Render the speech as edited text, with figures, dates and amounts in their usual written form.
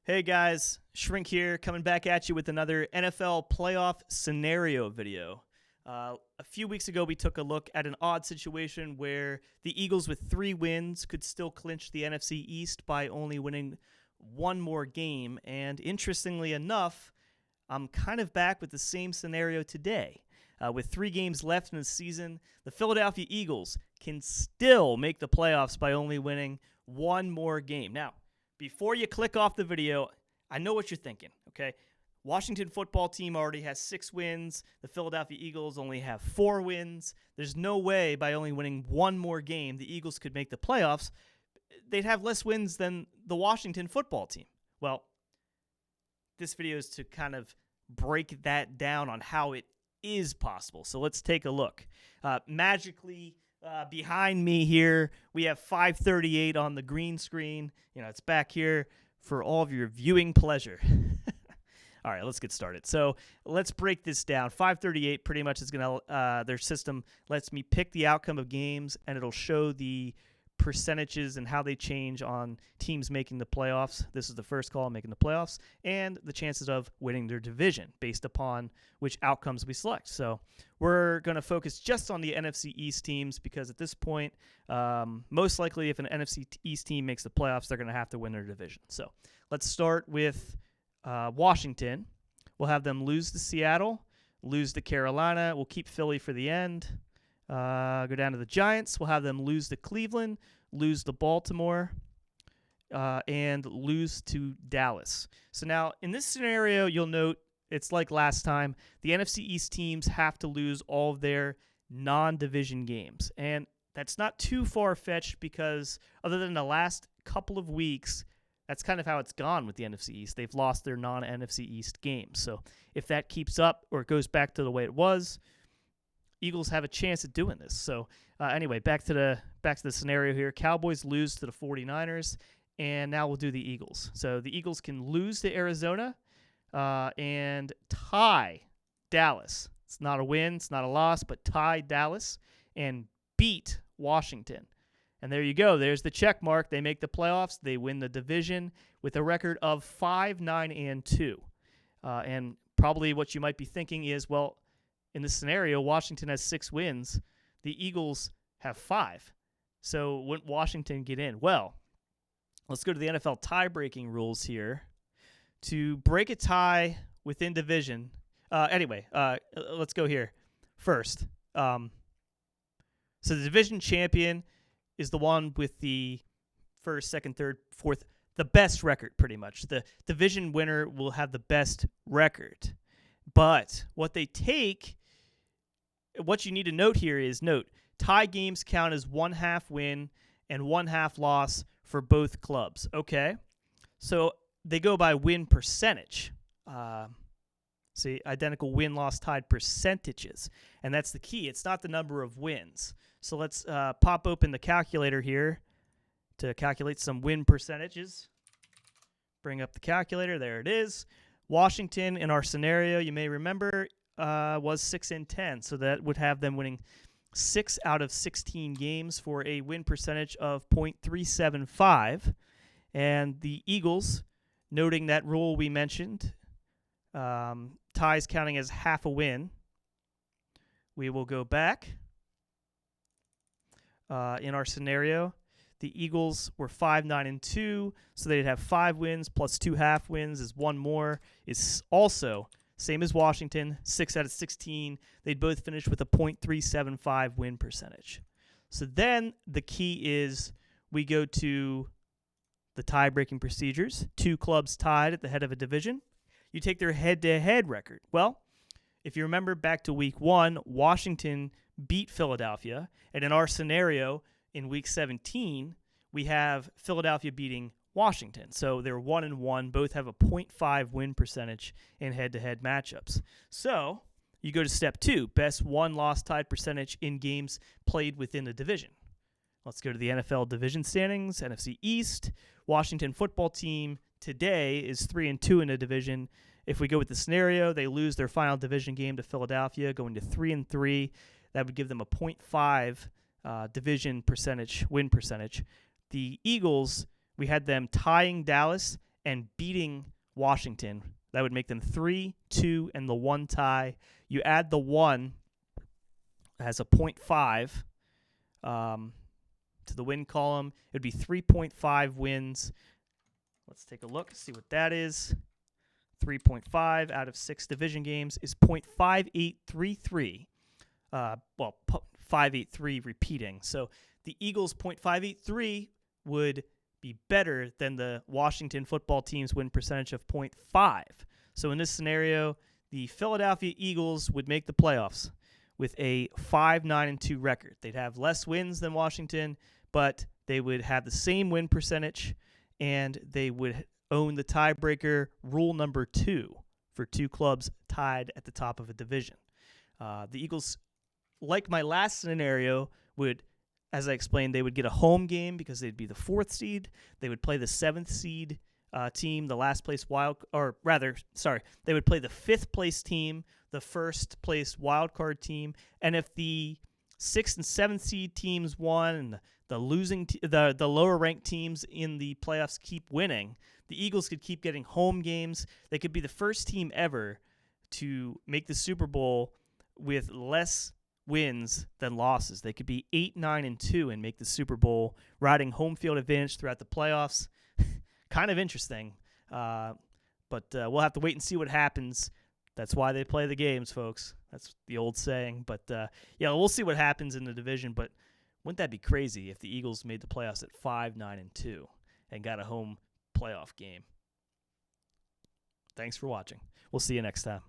Hey guys, Shrink here, coming back at you with another NFL playoff scenario video. A few weeks ago, we took a look at an odd situation where the Eagles with 3 wins could still clinch the NFC East by only winning one more game. And interestingly enough, I'm kind of back with the same scenario today. With 3 games left in the season, the Philadelphia Eagles can still make the playoffs by only winning one more game. Now, before you click off the video, I know what you're thinking, okay? Washington football team already has 6 wins. The Philadelphia Eagles only have 4 wins. There's no way by only winning one more game the Eagles could make the playoffs. They'd have less wins than the Washington football team. Well, this video is to kind of break that down on how it is possible. So let's take a look. Magically, behind me here, we have 538 on the green screen. It's back here for all of your viewing pleasure. All right, let's get started. So let's break this down. 538 pretty much is going to, their system lets me pick the outcome of games, and it'll show the percentages and how they change on teams making the playoffs. This is the first call, making the playoffs, and the chances of winning their division based upon which outcomes we select. So we're going to focus just on the NFC East teams because at this point, most likely if an NFC East team makes the playoffs, they're going to have to win their division. So let's start with Washington. We'll have them lose to Seattle, lose to Carolina. We'll keep Philly for the end. Go down to the Giants. We'll have them lose to Cleveland, lose to Baltimore, and lose to Dallas. So now, in this scenario, you'll note it's like last time. The NFC East teams have to lose all of their non-division games. And that's not too far-fetched because other than the last couple of weeks, that's kind of how it's gone with the NFC East. They've lost their non-NFC East games. So if that keeps up or it goes back to the way it was, Eagles have a chance at doing this. So anyway, back to the scenario here. Cowboys lose to the 49ers, and now we'll do the Eagles. So the Eagles can lose to Arizona and tie Dallas. It's not a win, it's not a loss, but tie Dallas and beat Washington. And there you go. There's the check mark. They make the playoffs. They win the division with a record of 5-9-2. And probably what you might be thinking is, well, in this scenario, Washington has 6 wins. The Eagles have 5. So wouldn't Washington get in? Well, let's go to the NFL tie-breaking rules here. To break a tie within division. Let's go here first. So the division champion is the one with the first, second, third, fourth, the best record pretty much. The division winner will have the best record. But what you need to note here is tie games count as 1/2 win and 1/2 loss for both clubs. Okay, so they go by win percentage. See, identical win-loss tied percentages, and that's the key. It's not the number of wins. So let's pop open the calculator here to calculate some win percentages. Bring up the calculator. There it is. Washington, in our scenario, you may remember, was 6-10, so that would have them winning 6 out of 16 games for a win percentage of .375. And the Eagles, noting that rule we mentioned, ties counting as half a win. We will go back. In our scenario, the Eagles were 5-9-2, so they'd have 5 wins plus 2 half wins is 1 more. Is also same as Washington, 6 out of 16. They'd both finish with a .375 win percentage. So then the key is we go to the tie-breaking procedures. 2 clubs tied at the head of a division. You take their head-to-head record. Well, if you remember back to week 1, Washington beat Philadelphia. And in our scenario, in week 17, we have Philadelphia beating Washington. So they're 1-1. Both have a .5 win percentage in head-to-head matchups. So you go to step 2, best won-loss tied percentage in games played within the division. Let's go to the NFL division standings, NFC East. Washington football team today is 3-2 in the division. If we go with the scenario, they lose their final division game to Philadelphia, going to 3-3. That would give them a .5 division percentage, win percentage. The Eagles, we had them tying Dallas and beating Washington. That would make them 3, 2, and the 1 tie. You add the 1 as a 0.5 to the win column. It would be 3.5 wins. Let's take a look, see what that is. 3.5 out of 6 division games is 0.5833. 583 repeating. So the Eagles' 0.583 would be better than the Washington football team's win percentage of 0.5. So in this scenario, the Philadelphia Eagles would make the playoffs with a 5-9-2 record. They'd have less wins than Washington, but they would have the same win percentage, and they would own the tiebreaker rule number 2 for 2 clubs tied at the top of a division. The Eagles, like my last scenario, would, as I explained, they would get a home game because they'd be the 4th seed. They would play the 7th seed team, the last place they would play the 5th place team, the 1st place wild card team, and if the 6th and 7th seed teams won and the lower ranked teams in the playoffs keep winning, the Eagles could keep getting home games. They could be the first team ever to make the Super Bowl with less wins than losses. They could be 8-9-2 and make the Super Bowl, riding home field advantage throughout the playoffs. Kind of interesting, but we'll have to wait and see what happens. That's why they play the games, folks. That's the old saying. But yeah, we'll see what happens in the division. But wouldn't that be crazy if the Eagles made the playoffs at 5-9-2 and got a home playoff game? Thanks for watching. We'll see you next time.